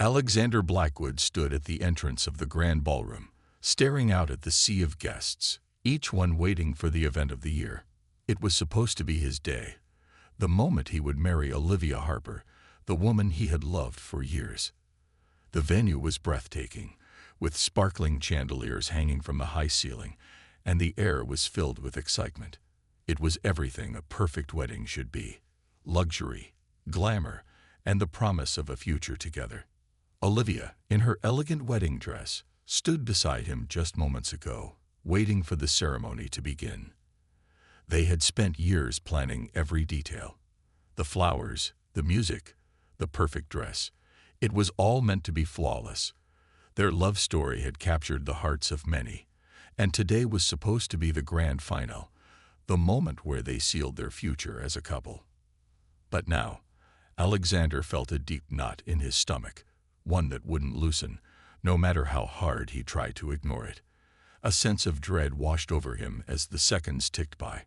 Alexander Blackwood stood at the entrance of the grand ballroom, staring out at the sea of guests, each one waiting for the event of the year. It was supposed to be his day, the moment he would marry Olivia Harper, the woman he had loved for years. The venue was breathtaking, with sparkling chandeliers hanging from the high ceiling, and the air was filled with excitement. It was everything a perfect wedding should be: luxury, glamour, and the promise of a future together. Olivia, in her elegant wedding dress, stood beside him just moments ago, waiting for the ceremony to begin. They had spent years planning every detail. The flowers, the music, the perfect dress. It was all meant to be flawless. Their love story had captured the hearts of many, and today was supposed to be the grand final, the moment where they sealed their future as a couple. But now, Alexander felt a deep knot in his stomach, one that wouldn't loosen, no matter how hard he tried to ignore it. A sense of dread washed over him as the seconds ticked by.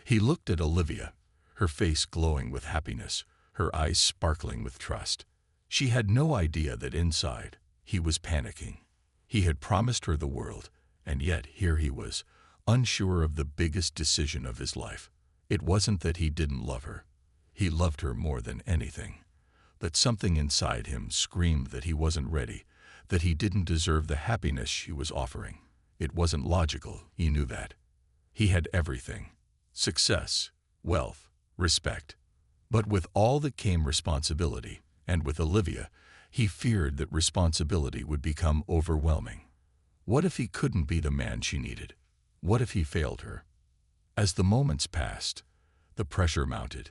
He looked at Olivia, her face glowing with happiness, her eyes sparkling with trust. She had no idea that inside, he was panicking. He had promised her the world, and yet here he was, unsure of the biggest decision of his life. It wasn't that he didn't love her. He loved her more than anything. But something inside him screamed that he wasn't ready, that he didn't deserve the happiness she was offering. It wasn't logical, he knew that. He had everything: success, wealth, respect. But with all that came responsibility, and with Olivia, he feared that responsibility would become overwhelming. What if he couldn't be the man she needed? What if he failed her? As the moments passed, the pressure mounted.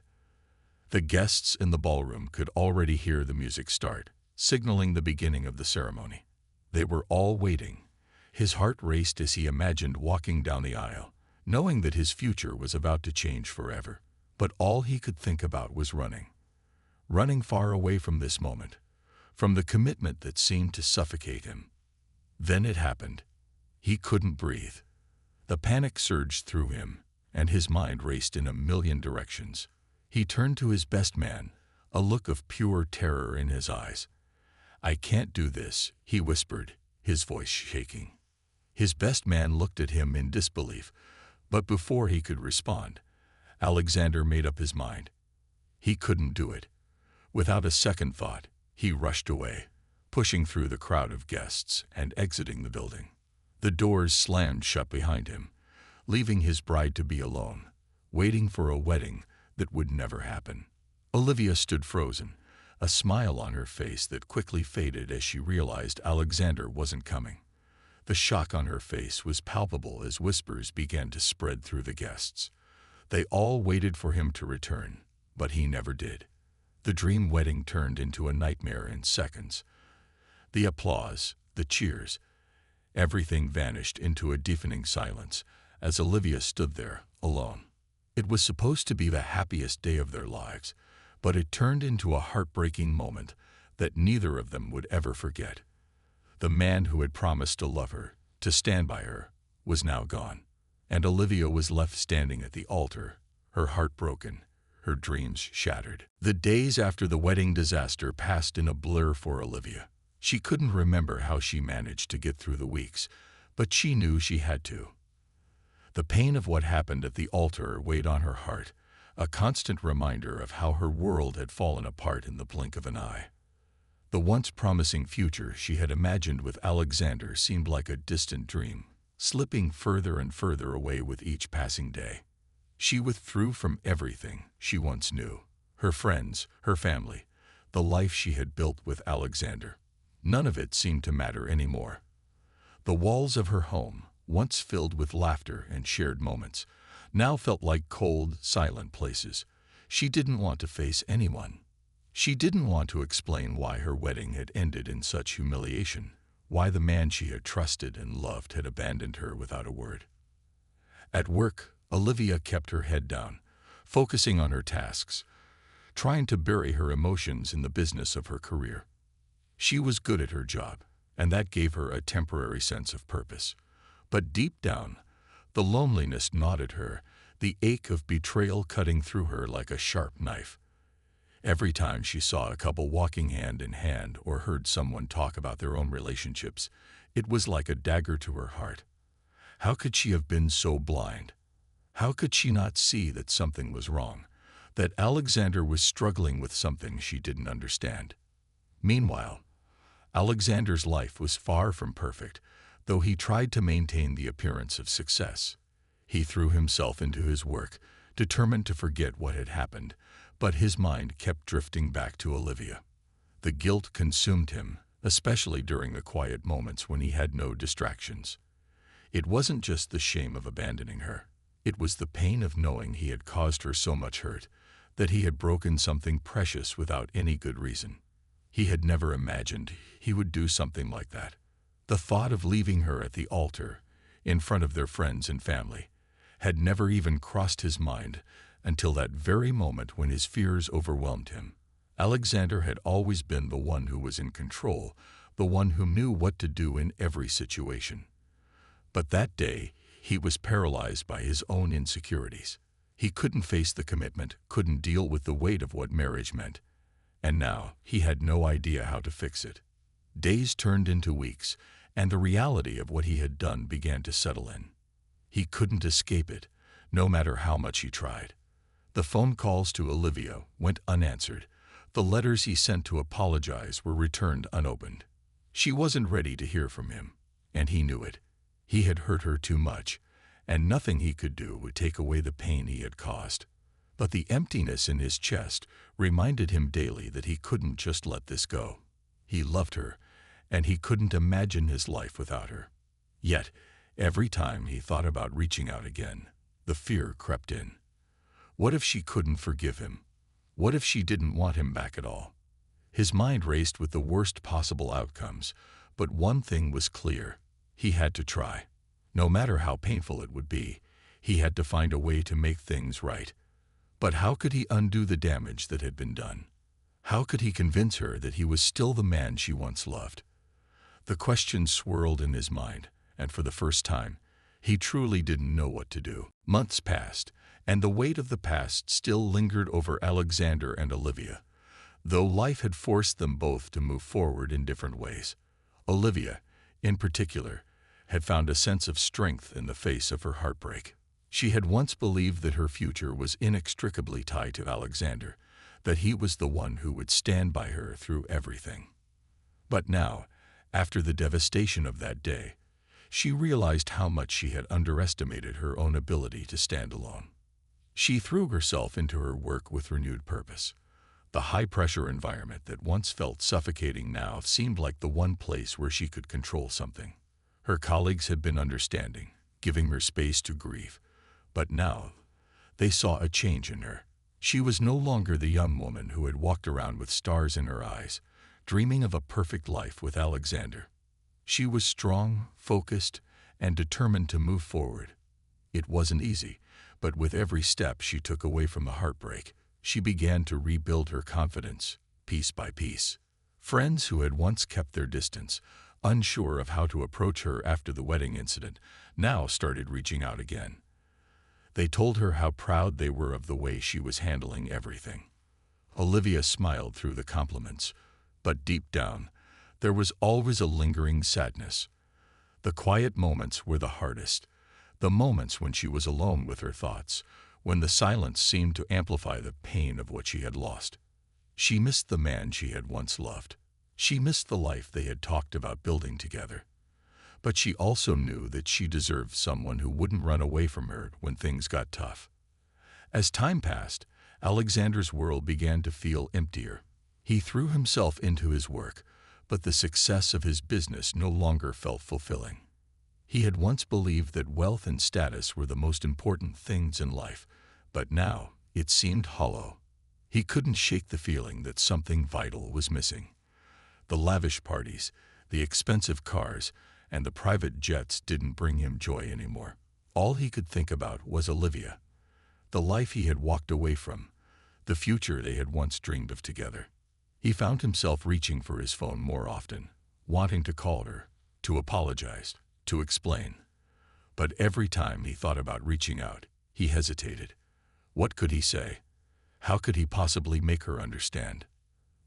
The guests in the ballroom could already hear the music start, signaling the beginning of the ceremony. They were all waiting. His heart raced as he imagined walking down the aisle, knowing that his future was about to change forever. But all he could think about was running. Running far away from this moment, from the commitment that seemed to suffocate him. Then it happened. He couldn't breathe. The panic surged through him, and his mind raced in a million directions. He turned to his best man, a look of pure terror in his eyes. "I can't do this," he whispered, his voice shaking. His best man looked at him in disbelief, but before he could respond, Alexander made up his mind. He couldn't do it. Without a second thought, he rushed away, pushing through the crowd of guests and exiting the building. The doors slammed shut behind him, leaving his bride to be alone, waiting for a wedding that would never happen. Olivia stood frozen, a smile on her face that quickly faded as she realized Alexander wasn't coming. The shock on her face was palpable as whispers began to spread through the guests. They all waited for him to return, but he never did. The dream wedding turned into a nightmare in seconds. The applause, the cheers, everything vanished into a deafening silence as Olivia stood there, alone. It was supposed to be the happiest day of their lives, but it turned into a heartbreaking moment that neither of them would ever forget. The man who had promised to love her, to stand by her, was now gone, and Olivia was left standing at the altar, her heart broken, her dreams shattered. The days after the wedding disaster passed in a blur for Olivia. She couldn't remember how she managed to get through the weeks, but she knew she had to. The pain of what happened at the altar weighed on her heart, a constant reminder of how her world had fallen apart in the blink of an eye. The once promising future she had imagined with Alexander seemed like a distant dream, slipping further and further away with each passing day. She withdrew from everything she once knew: her friends, her family, the life she had built with Alexander. None of it seemed to matter anymore. The walls of her home, once filled with laughter and shared moments, now felt like cold, silent places. She didn't want to face anyone. She didn't want to explain why her wedding had ended in such humiliation, why the man she had trusted and loved had abandoned her without a word. At work, Olivia kept her head down, focusing on her tasks, trying to bury her emotions in the business of her career. She was good at her job, and that gave her a temporary sense of purpose. But deep down, the loneliness gnawed at her, the ache of betrayal cutting through her like a sharp knife. Every time she saw a couple walking hand in hand or heard someone talk about their own relationships, it was like a dagger to her heart. How could she have been so blind? How could she not see that something was wrong, that Alexander was struggling with something she didn't understand? Meanwhile, Alexander's life was far from perfect, though he tried to maintain the appearance of success. He threw himself into his work, determined to forget what had happened, but his mind kept drifting back to Olivia. The guilt consumed him, especially during the quiet moments when he had no distractions. It wasn't just the shame of abandoning her. It was the pain of knowing he had caused her so much hurt, that he had broken something precious without any good reason. He had never imagined he would do something like that. The thought of leaving her at the altar, in front of their friends and family, had never even crossed his mind until that very moment when his fears overwhelmed him. Alexander had always been the one who was in control, the one who knew what to do in every situation. But that day, he was paralyzed by his own insecurities. He couldn't face the commitment, couldn't deal with the weight of what marriage meant. And now, he had no idea how to fix it. Days turned into weeks, and the reality of what he had done began to settle in. He couldn't escape it, no matter how much he tried. The phone calls to Olivia went unanswered. The letters he sent to apologize were returned unopened. She wasn't ready to hear from him, and he knew it. He had hurt her too much, and nothing he could do would take away the pain he had caused. But the emptiness in his chest reminded him daily that he couldn't just let this go. He loved her, and he couldn't imagine his life without her. Yet, every time he thought about reaching out again, the fear crept in. What if she couldn't forgive him? What if she didn't want him back at all? His mind raced with the worst possible outcomes, but one thing was clear. He had to try. No matter how painful it would be, he had to find a way to make things right. But how could he undo the damage that had been done? How could he convince her that he was still the man she once loved? The question swirled in his mind, and for the first time, he truly didn't know what to do. Months passed, and the weight of the past still lingered over Alexander and Olivia, though life had forced them both to move forward in different ways. Olivia, in particular, had found a sense of strength in the face of her heartbreak. She had once believed that her future was inextricably tied to Alexander, that he was the one who would stand by her through everything. But now, after the devastation of that day, she realized how much she had underestimated her own ability to stand alone. She threw herself into her work with renewed purpose. The high-pressure environment that once felt suffocating now seemed like the one place where she could control something. Her colleagues had been understanding, giving her space to grieve, but now they saw a change in her. She was no longer the young woman who had walked around with stars in her eyes, dreaming of a perfect life with Alexander. She was strong, focused, and determined to move forward. It wasn't easy, but with every step she took away from the heartbreak, she began to rebuild her confidence, piece by piece. Friends who had once kept their distance, unsure of how to approach her after the wedding incident, now started reaching out again. They told her how proud they were of the way she was handling everything. Olivia smiled through the compliments, but deep down, there was always a lingering sadness. The quiet moments were the hardest, the moments when she was alone with her thoughts, when the silence seemed to amplify the pain of what she had lost. She missed the man she had once loved. She missed the life they had talked about building together. But she also knew that she deserved someone who wouldn't run away from her when things got tough. As time passed, Alexander's world began to feel emptier. He threw himself into his work, but the success of his business no longer felt fulfilling. He had once believed that wealth and status were the most important things in life, but now it seemed hollow. He couldn't shake the feeling that something vital was missing. The lavish parties, the expensive cars, and the private jets didn't bring him joy anymore. All he could think about was Olivia, the life he had walked away from, the future they had once dreamed of together. He found himself reaching for his phone more often, wanting to call her, to apologize, to explain. But every time he thought about reaching out, he hesitated. What could he say? How could he possibly make her understand?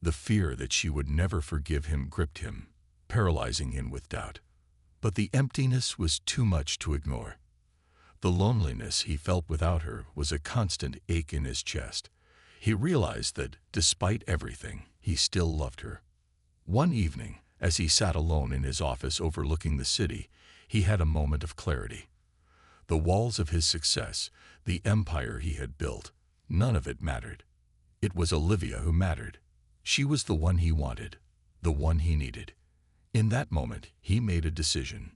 The fear that she would never forgive him gripped him, paralyzing him with doubt. But the emptiness was too much to ignore. The loneliness he felt without her was a constant ache in his chest. He realized that, despite everything, he still loved her. One evening, as he sat alone in his office overlooking the city, he had a moment of clarity. The walls of his success, the empire he had built, none of it mattered. It was Olivia who mattered. She was the one he wanted, the one he needed. In that moment, he made a decision.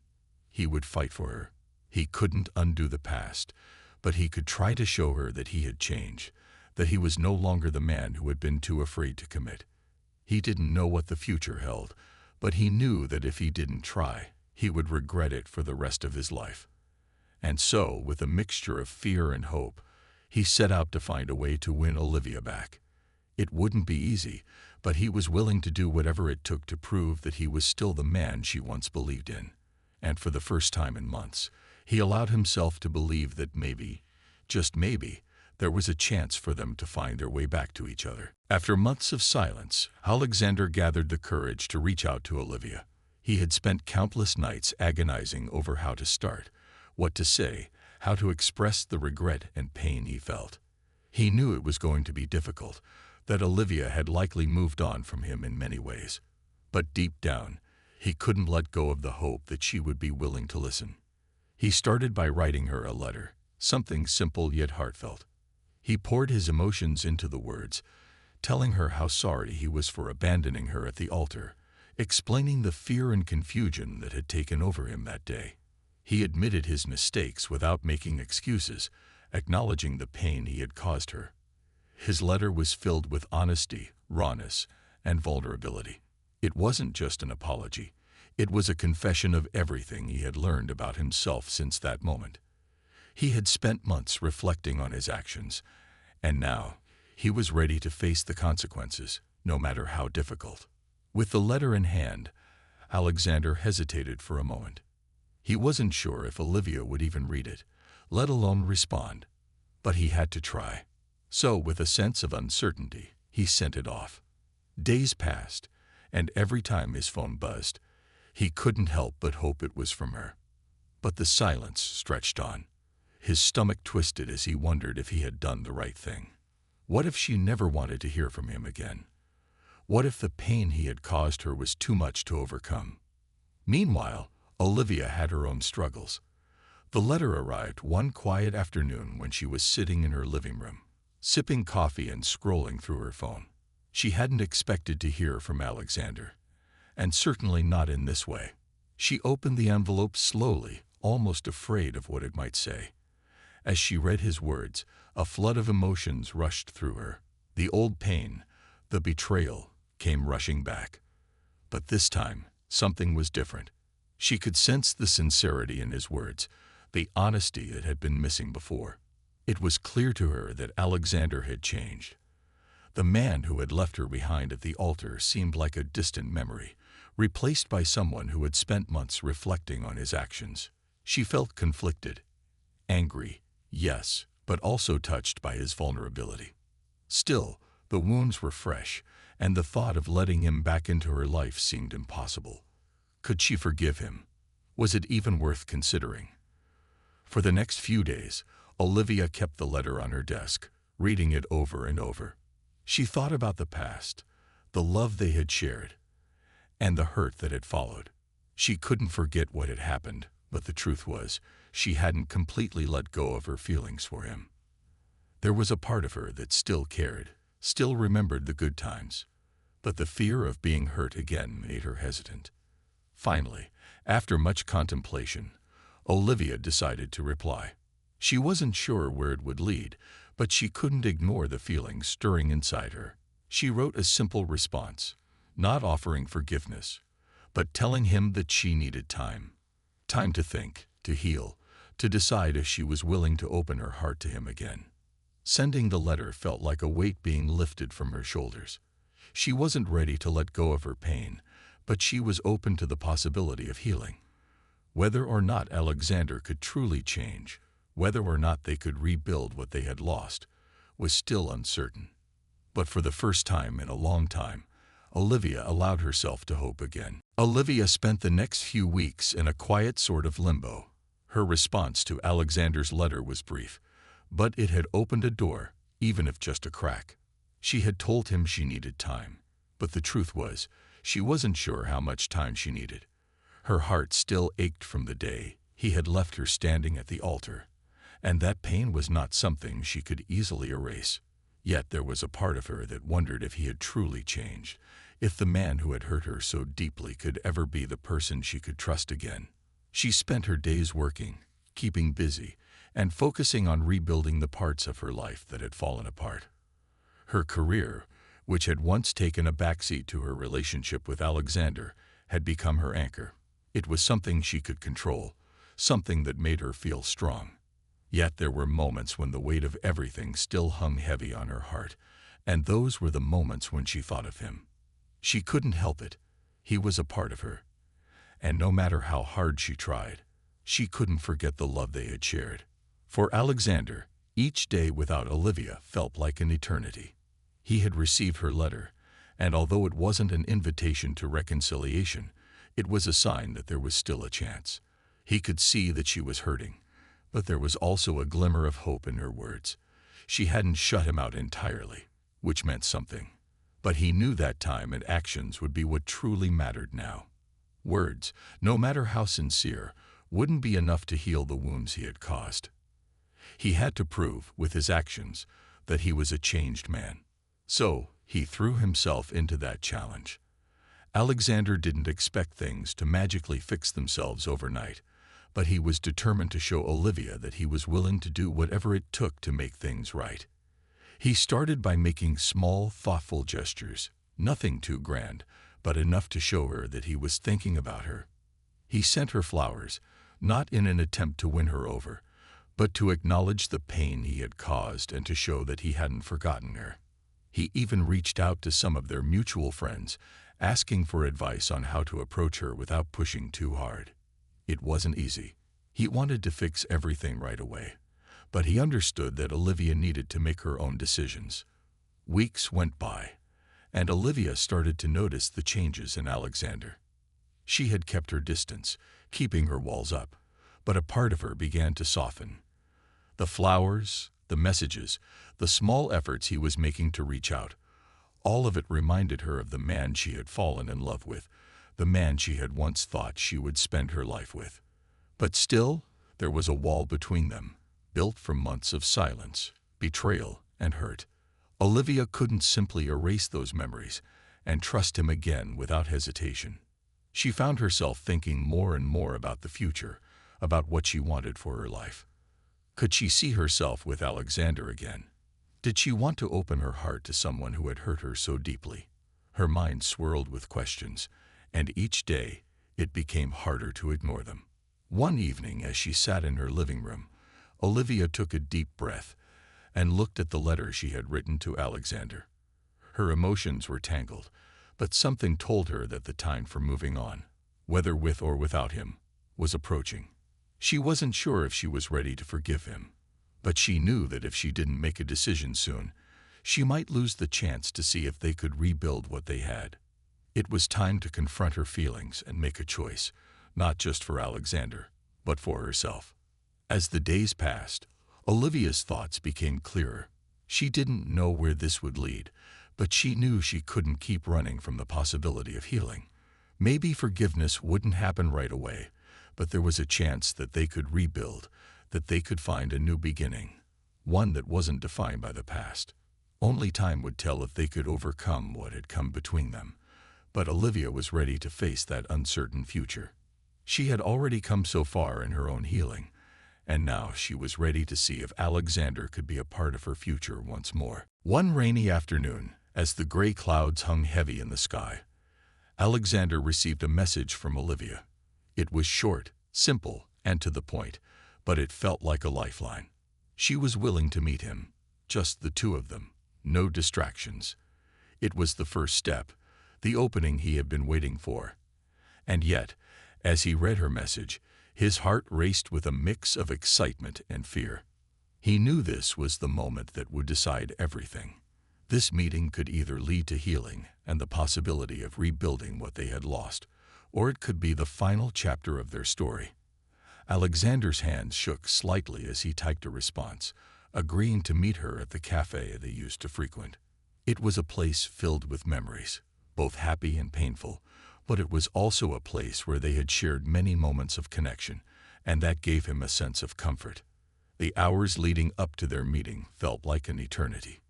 He would fight for her. He couldn't undo the past, but he could try to show her that he had changed, that he was no longer the man who had been too afraid to commit. He didn't know what the future held, but he knew that if he didn't try, he would regret it for the rest of his life. And so, with a mixture of fear and hope, he set out to find a way to win Olivia back. It wouldn't be easy, but he was willing to do whatever it took to prove that he was still the man she once believed in. And for the first time in months, he allowed himself to believe that maybe, just maybe, there was a chance for them to find their way back to each other. After months of silence, Alexander gathered the courage to reach out to Olivia. He had spent countless nights agonizing over how to start, what to say, how to express the regret and pain he felt. He knew it was going to be difficult, that Olivia had likely moved on from him in many ways. But deep down, he couldn't let go of the hope that she would be willing to listen. He started by writing her a letter, something simple yet heartfelt. He poured his emotions into the words, telling her how sorry he was for abandoning her at the altar, explaining the fear and confusion that had taken over him that day. He admitted his mistakes without making excuses, acknowledging the pain he had caused her. His letter was filled with honesty, rawness, and vulnerability. It wasn't just an apology. It was a confession of everything he had learned about himself since that moment. He had spent months reflecting on his actions, and now he was ready to face the consequences, no matter how difficult. With the letter in hand, Alexander hesitated for a moment. He wasn't sure if Olivia would even read it, let alone respond. But he had to try. So, with a sense of uncertainty, he sent it off. Days passed, and every time his phone buzzed, he couldn't help but hope it was from her. But the silence stretched on. His stomach twisted as he wondered if he had done the right thing. What if she never wanted to hear from him again? What if the pain he had caused her was too much to overcome? Meanwhile, Olivia had her own struggles. The letter arrived one quiet afternoon when she was sitting in her living room, sipping coffee and scrolling through her phone. She hadn't expected to hear from Alexander, and certainly not in this way. She opened the envelope slowly, almost afraid of what it might say. As she read his words, a flood of emotions rushed through her. The old pain, the betrayal, came rushing back. But this time, something was different. She could sense the sincerity in his words, the honesty that had been missing before. It was clear to her that Alexander had changed. The man who had left her behind at the altar seemed like a distant memory, replaced by someone who had spent months reflecting on his actions. She felt conflicted, angry, yes, but also touched by his vulnerability. Still, the wounds were fresh, and the thought of letting him back into her life seemed impossible. Could she forgive him? Was it even worth considering? For the next few days, Olivia kept the letter on her desk, reading it over and over. She thought about the past, the love they had shared, and the hurt that had followed. She couldn't forget what had happened, but the truth was, she hadn't completely let go of her feelings for him. There was a part of her that still cared, still remembered the good times, but the fear of being hurt again made her hesitant. Finally, after much contemplation, Olivia decided to reply. She wasn't sure where it would lead, but she couldn't ignore the feelings stirring inside her. She wrote a simple response, not offering forgiveness, but telling him that she needed time. Time to think, to heal, to decide if she was willing to open her heart to him again. Sending the letter felt like a weight being lifted from her shoulders. She wasn't ready to let go of her pain, but she was open to the possibility of healing. Whether or not Alexander could truly change, whether or not they could rebuild what they had lost, was still uncertain. But for the first time in a long time, Olivia allowed herself to hope again. Olivia spent the next few weeks in a quiet sort of limbo. Her response to Alexander's letter was brief, but it had opened a door, even if just a crack. She had told him she needed time, but the truth was, she wasn't sure how much time she needed. Her heart still ached from the day he had left her standing at the altar, and that pain was not something she could easily erase. Yet there was a part of her that wondered if he had truly changed, if the man who had hurt her so deeply could ever be the person she could trust again. She spent her days working, keeping busy, and focusing on rebuilding the parts of her life that had fallen apart. Her career, which had once taken a backseat to her relationship with Alexander, had become her anchor. It was something she could control, something that made her feel strong. Yet there were moments when the weight of everything still hung heavy on her heart, and those were the moments when she thought of him. She couldn't help it. He was a part of her. And no matter how hard she tried, she couldn't forget the love they had shared. For Alexander, each day without Olivia felt like an eternity. He had received her letter, and although it wasn't an invitation to reconciliation, it was a sign that there was still a chance. He could see that she was hurting, but there was also a glimmer of hope in her words. She hadn't shut him out entirely, which meant something. But he knew that time and actions would be what truly mattered now. Words, no matter how sincere, wouldn't be enough to heal the wounds he had caused. He had to prove, with his actions, that he was a changed man. So, he threw himself into that challenge. Alexander didn't expect things to magically fix themselves overnight, but he was determined to show Olivia that he was willing to do whatever it took to make things right. He started by making small, thoughtful gestures, nothing too grand, but enough to show her that he was thinking about her. He sent her flowers, not in an attempt to win her over, but to acknowledge the pain he had caused and to show that he hadn't forgotten her. He even reached out to some of their mutual friends, asking for advice on how to approach her without pushing too hard. It wasn't easy. He wanted to fix everything right away, but he understood that Olivia needed to make her own decisions. Weeks went by, and Olivia started to notice the changes in Alexander. She had kept her distance, keeping her walls up, but a part of her began to soften. The flowers, the messages, the small efforts he was making to reach out, all of it reminded her of the man she had fallen in love with, the man she had once thought she would spend her life with. But still, there was a wall between them, built from months of silence, betrayal, and hurt. Olivia couldn't simply erase those memories and trust him again without hesitation. She found herself thinking more and more about the future, about what she wanted for her life. Could she see herself with Alexander again? Did she want to open her heart to someone who had hurt her so deeply? Her mind swirled with questions, and each day it became harder to ignore them. One evening, as she sat in her living room, Olivia took a deep breath and looked at the letter she had written to Alexander. Her emotions were tangled, but something told her that the time for moving on, whether with or without him, was approaching. She wasn't sure if she was ready to forgive him, but she knew that if she didn't make a decision soon, she might lose the chance to see if they could rebuild what they had. It was time to confront her feelings and make a choice, not just for Alexander, but for herself. As the days passed, Olivia's thoughts became clearer. She didn't know where this would lead, but she knew she couldn't keep running from the possibility of healing. Maybe forgiveness wouldn't happen right away, but there was a chance that they could rebuild, that they could find a new beginning, one that wasn't defined by the past. Only time would tell if they could overcome what had come between them, but Olivia was ready to face that uncertain future. She had already come so far in her own healing, and now she was ready to see if Alexander could be a part of her future once more. One rainy afternoon, as the gray clouds hung heavy in the sky, Alexander received a message from Olivia. It was short, simple, and to the point, but it felt like a lifeline. She was willing to meet him, just the two of them, no distractions. It was the first step, the opening he had been waiting for. And yet, as he read her message, his heart raced with a mix of excitement and fear. He knew this was the moment that would decide everything. This meeting could either lead to healing and the possibility of rebuilding what they had lost, or it could be the final chapter of their story. Alexander's hands shook slightly as he typed a response, agreeing to meet her at the cafe they used to frequent. It was a place filled with memories, both happy and painful, but it was also a place where they had shared many moments of connection, and that gave him a sense of comfort. The hours leading up to their meeting felt like an eternity.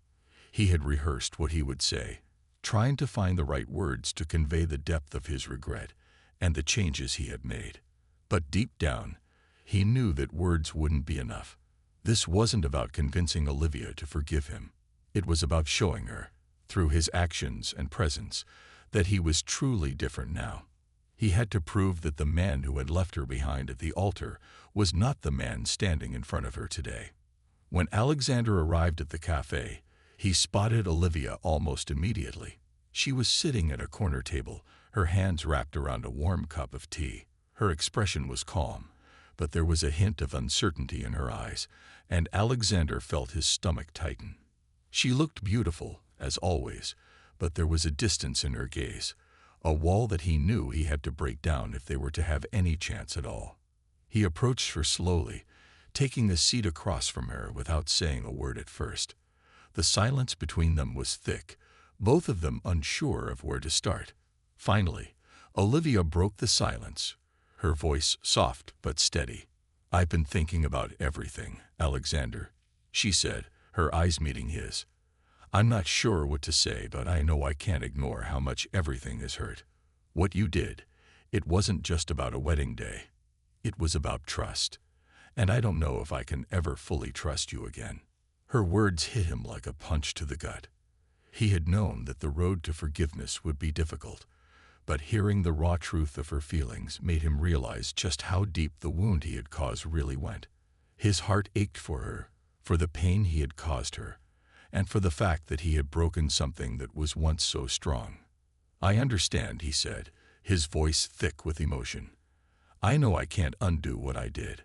He had rehearsed what he would say, trying to find the right words to convey the depth of his regret and the changes he had made. But deep down, he knew that words wouldn't be enough. This wasn't about convincing Olivia to forgive him. It was about showing her, through his actions and presence, that he was truly different now. He had to prove that the man who had left her behind at the altar was not the man standing in front of her today. When Alexander arrived at the cafe, he spotted Olivia almost immediately. She was sitting at a corner table, her hands wrapped around a warm cup of tea. Her expression was calm, but there was a hint of uncertainty in her eyes, and Alexander felt his stomach tighten. She looked beautiful, as always, but there was a distance in her gaze, a wall that he knew he had to break down if they were to have any chance at all. He approached her slowly, taking a seat across from her without saying a word at first. The silence between them was thick, both of them unsure of where to start. Finally, Olivia broke the silence, her voice soft but steady. "I've been thinking about everything, Alexander," she said, her eyes meeting his. "I'm not sure what to say, but I know I can't ignore how much everything has hurt. What you did, it wasn't just about a wedding day. It was about trust, and I don't know if I can ever fully trust you again." Her words hit him like a punch to the gut. He had known that the road to forgiveness would be difficult, but hearing the raw truth of her feelings made him realize just how deep the wound he had caused really went. His heart ached for her, for the pain he had caused her, and for the fact that he had broken something that was once so strong. "I understand," he said, his voice thick with emotion. "I know I can't undo what I did.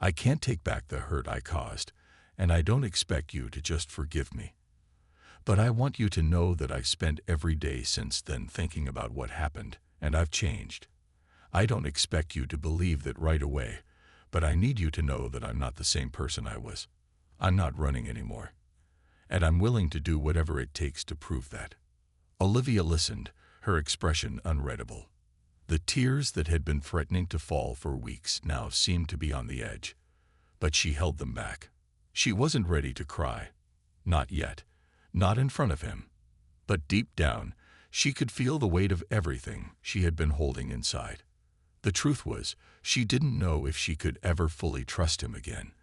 I can't take back the hurt I caused, and I don't expect you to just forgive me. But I want you to know that I've spent every day since then thinking about what happened, and I've changed. I don't expect you to believe that right away, but I need you to know that I'm not the same person I was. I'm not running anymore, and I'm willing to do whatever it takes to prove that." Olivia listened, her expression unreadable. The tears that had been threatening to fall for weeks now seemed to be on the edge, but she held them back. She wasn't ready to cry. Not yet. Not in front of him. But deep down, she could feel the weight of everything she had been holding inside. The truth was, she didn't know if she could ever fully trust him again.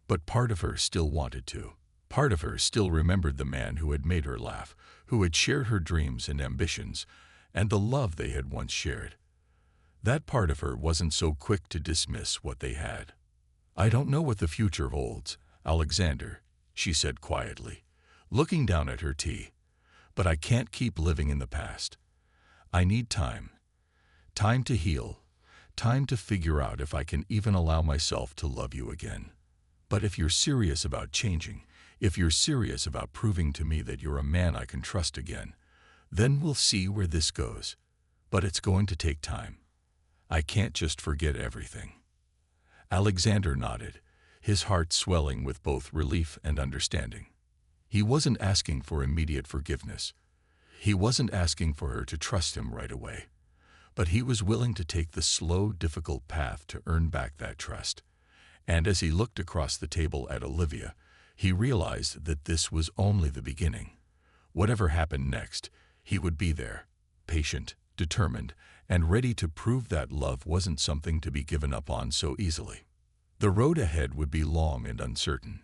But part of her still wanted to. Part of her still remembered the man who had made her laugh, who had shared her dreams and ambitions, and the love they had once shared. That part of her wasn't so quick to dismiss what they had. "I don't know what the future holds, Alexander," she said quietly, looking down at her tea. "But I can't keep living in the past. I need time. Time to heal. Time to figure out if I can even allow myself to love you again. But if you're serious about changing, if you're serious about proving to me that you're a man I can trust again, then we'll see where this goes. But it's going to take time. I can't just forget everything." Alexander nodded, his heart swelling with both relief and understanding. He wasn't asking for immediate forgiveness. He wasn't asking for her to trust him right away. But he was willing to take the slow, difficult path to earn back that trust. And as he looked across the table at Olivia, he realized that this was only the beginning. Whatever happened next, he would be there, patient, determined, and ready to prove that love wasn't something to be given up on so easily. The road ahead would be long and uncertain,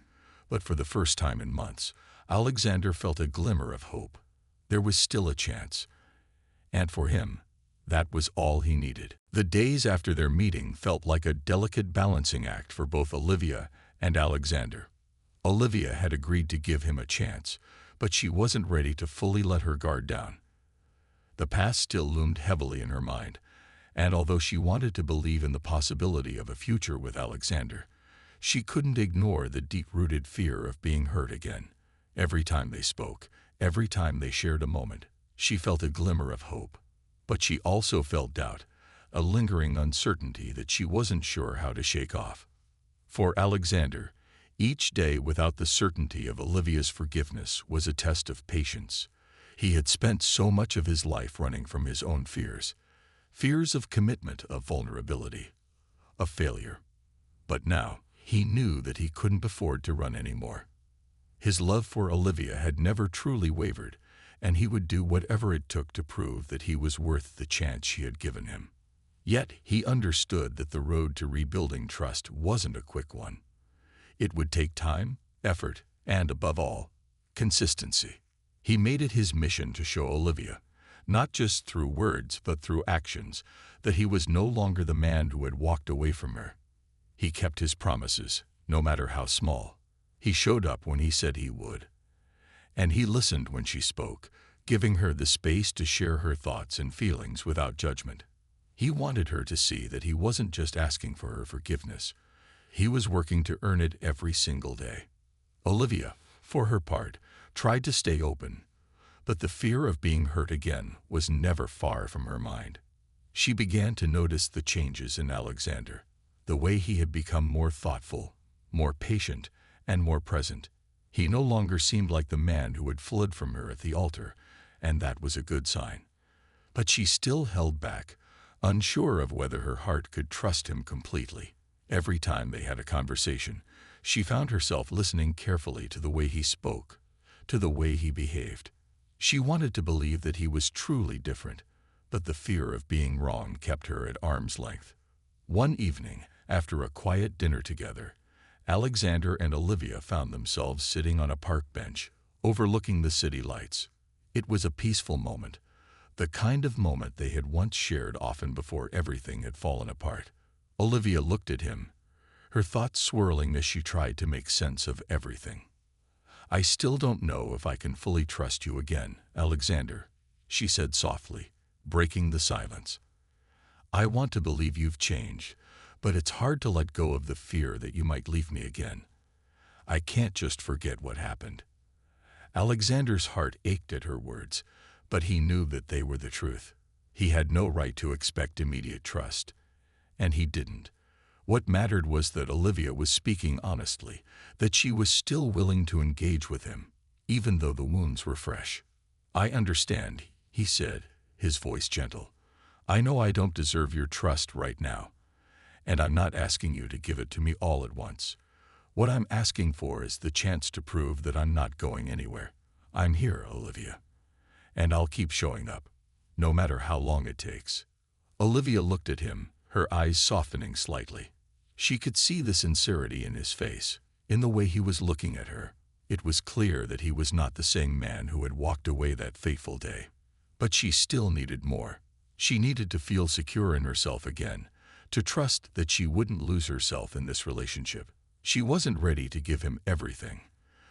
but for the first time in months, Alexander felt a glimmer of hope. There was still a chance, and for him, that was all he needed. The days after their meeting felt like a delicate balancing act for both Olivia and Alexander. Olivia had agreed to give him a chance, but she wasn't ready to fully let her guard down. The past still loomed heavily in her mind, and although she wanted to believe in the possibility of a future with Alexander, She couldn't ignore the deep-rooted fear of being hurt again. Every time they spoke, every time they shared a moment, she felt a glimmer of hope. But she also felt doubt, a lingering uncertainty that she wasn't sure how to shake off. For Alexander, each day without the certainty of Olivia's forgiveness was a test of patience. He had spent so much of his life running from his own fears. Fears of commitment, of vulnerability, of failure. But now, he knew that he couldn't afford to run anymore. His love for Olivia had never truly wavered, and he would do whatever it took to prove that he was worth the chance she had given him. Yet, he understood that the road to rebuilding trust wasn't a quick one. It would take time, effort, and above all, consistency. He made it his mission to show Olivia, not just through words but through actions, that he was no longer the man who had walked away from her. He kept his promises, no matter how small. He showed up when he said he would. And he listened when she spoke, giving her the space to share her thoughts and feelings without judgment. He wanted her to see that he wasn't just asking for her forgiveness. He was working to earn it every single day. Olivia, for her part, tried to stay open, but the fear of being hurt again was never far from her mind. She began to notice the changes in Alexander, the way he had become more thoughtful, more patient, and more present. He no longer seemed like the man who had fled from her at the altar, and that was a good sign. But she still held back, unsure of whether her heart could trust him completely. Every time they had a conversation, she found herself listening carefully to the way he spoke, to the way he behaved. She wanted to believe that he was truly different, but the fear of being wrong kept her at arm's length. One evening, after a quiet dinner together, Alexander and Olivia found themselves sitting on a park bench, overlooking the city lights. It was a peaceful moment, the kind of moment they had once shared often before everything had fallen apart. Olivia looked at him, her thoughts swirling as she tried to make sense of everything. "I still don't know if I can fully trust you again, Alexander," she said softly, breaking the silence. "I want to believe you've changed, but it's hard to let go of the fear that you might leave me again. I can't just forget what happened." Alexander's heart ached at her words, but he knew that they were the truth. He had no right to expect immediate trust, and he didn't. What mattered was that Olivia was speaking honestly, that she was still willing to engage with him, even though the wounds were fresh. "I understand," he said, his voice gentle. "I know I don't deserve your trust right now, and I'm not asking you to give it to me all at once. What I'm asking for is the chance to prove that I'm not going anywhere. I'm here, Olivia, and I'll keep showing up, no matter how long it takes." Olivia looked at him, her eyes softening slightly. She could see the sincerity in his face, in the way he was looking at her. It was clear that he was not the same man who had walked away that fateful day. But she still needed more. She needed to feel secure in herself again, to trust that she wouldn't lose herself in this relationship. She wasn't ready to give him everything,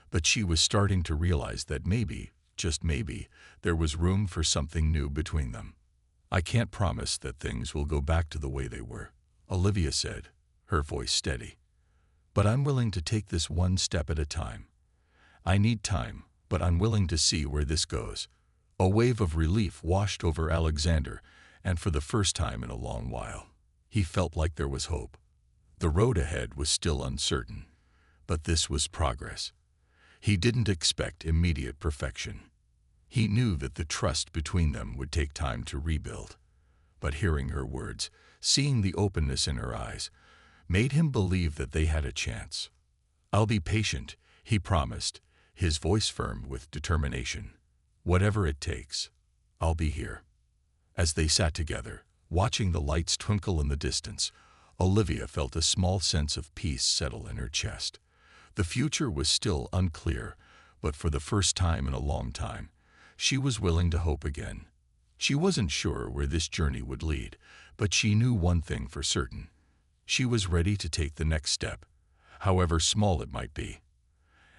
but she was starting to realize that maybe, just maybe, there was room for something new between them. "I can't promise that things will go back to the way they were," Olivia said, her voice steady. "But I'm willing to take this one step at a time. I need time, but I'm willing to see where this goes." A wave of relief washed over Alexander, and for the first time in a long while, he felt like there was hope. The road ahead was still uncertain, but this was progress. He didn't expect immediate perfection. He knew that the trust between them would take time to rebuild. But hearing her words, seeing the openness in her eyes, made him believe that they had a chance. "I'll be patient," he promised, his voice firm with determination. "Whatever it takes, I'll be here." As they sat together, watching the lights twinkle in the distance, Olivia felt a small sense of peace settle in her chest. The future was still unclear, but for the first time in a long time, she was willing to hope again. She wasn't sure where this journey would lead, but she knew one thing for certain. She was ready to take the next step, however small it might be.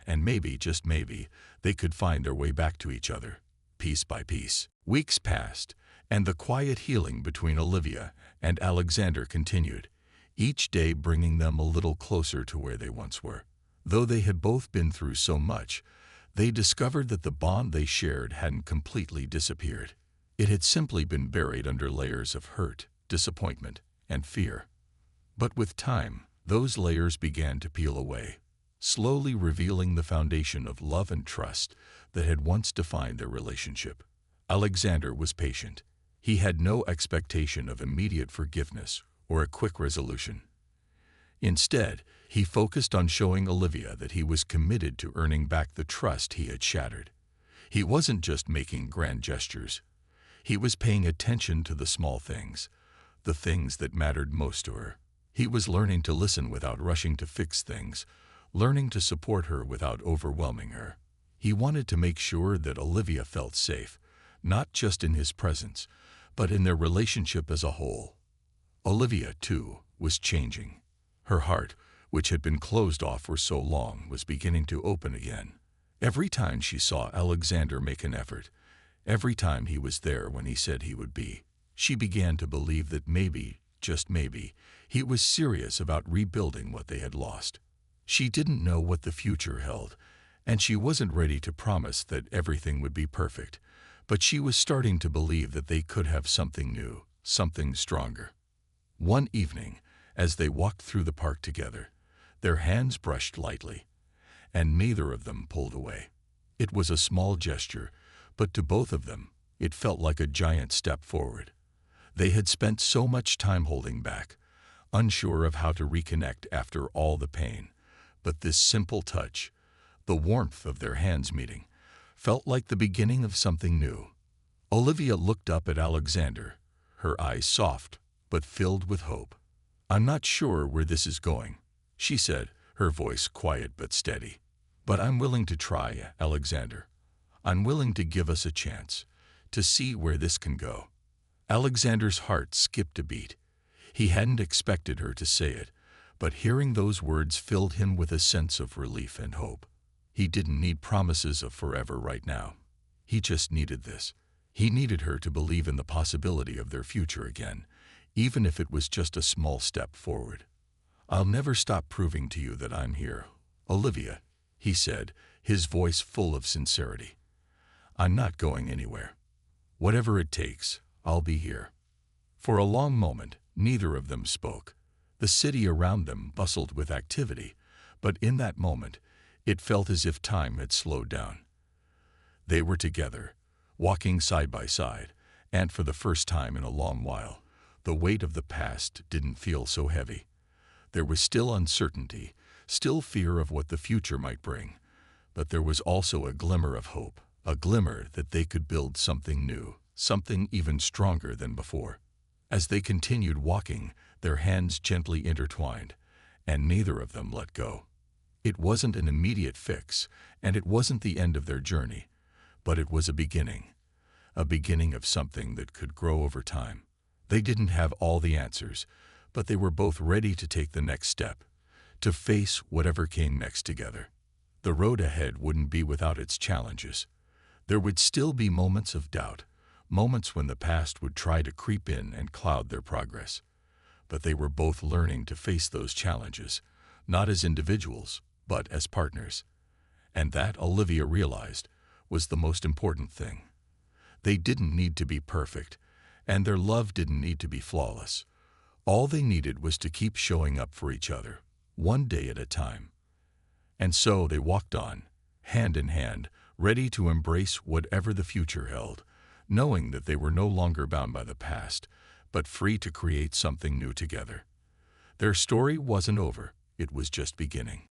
And maybe, just maybe, they could find their way back to each other, piece by piece. Weeks passed, and the quiet healing between Olivia and Alexander continued. each day bringing them a little closer to where they once were. Though they had both been through so much, they discovered that the bond they shared hadn't completely disappeared. It had simply been buried under layers of hurt, disappointment, and fear. But with time, those layers began to peel away, slowly revealing the foundation of love and trust that had once defined their relationship. Alexander was patient. He had no expectation of immediate forgiveness or a quick resolution. Instead, he focused on showing Olivia that he was committed to earning back the trust he had shattered. He wasn't just making grand gestures. He was paying attention to the small things, the things that mattered most to her. He was learning to listen without rushing to fix things, learning to support her without overwhelming her. He wanted to make sure that Olivia felt safe, not just in his presence, but in their relationship as a whole. Olivia, too, was changing. Her heart, which had been closed off for so long, was beginning to open again. Every time she saw Alexander make an effort, every time he was there when he said he would be, she began to believe that maybe, just maybe, he was serious about rebuilding what they had lost. She didn't know what the future held, and she wasn't ready to promise that everything would be perfect, but she was starting to believe that they could have something new, something stronger. One evening, as they walked through the park together, their hands brushed lightly, and neither of them pulled away. It was a small gesture, but to both of them, it felt like a giant step forward. They had spent so much time holding back, unsure of how to reconnect after all the pain, but this simple touch, the warmth of their hands meeting, felt like the beginning of something new. Olivia looked up at Alexander, her eyes soft but filled with hope. "I'm not sure where this is going," she said, her voice quiet but steady. "But I'm willing to try, Alexander. I'm willing to give us a chance, to see where this can go." Alexander's heart skipped a beat. He hadn't expected her to say it, but hearing those words filled him with a sense of relief and hope. He didn't need promises of forever right now. He just needed this. He needed her to believe in the possibility of their future again, even if it was just a small step forward. "I'll never stop proving to you that I'm here, Olivia," he said, his voice full of sincerity. "I'm not going anywhere. Whatever it takes, I'll be here." For a long moment, neither of them spoke. The city around them bustled with activity, but in that moment, it felt as if time had slowed down. They were together, walking side by side, and for the first time in a long while, the weight of the past didn't feel so heavy. There was still uncertainty, still fear of what the future might bring, but there was also a glimmer of hope, a glimmer that they could build something new, something even stronger than before. As they continued walking, their hands gently intertwined, and neither of them let go. It wasn't an immediate fix, and it wasn't the end of their journey, but it was a beginning of something that could grow over time. They didn't have all the answers, but they were both ready to take the next step, to face whatever came next together. The road ahead wouldn't be without its challenges. There would still be moments of doubt, moments when the past would try to creep in and cloud their progress. But they were both learning to face those challenges, not as individuals, but as partners. And that, Olivia realized, was the most important thing. They didn't need to be perfect, and their love didn't need to be flawless. All they needed was to keep showing up for each other, one day at a time. And so they walked on, hand in hand, ready to embrace whatever the future held, knowing that they were no longer bound by the past, but free to create something new together. Their story wasn't over, it was just beginning.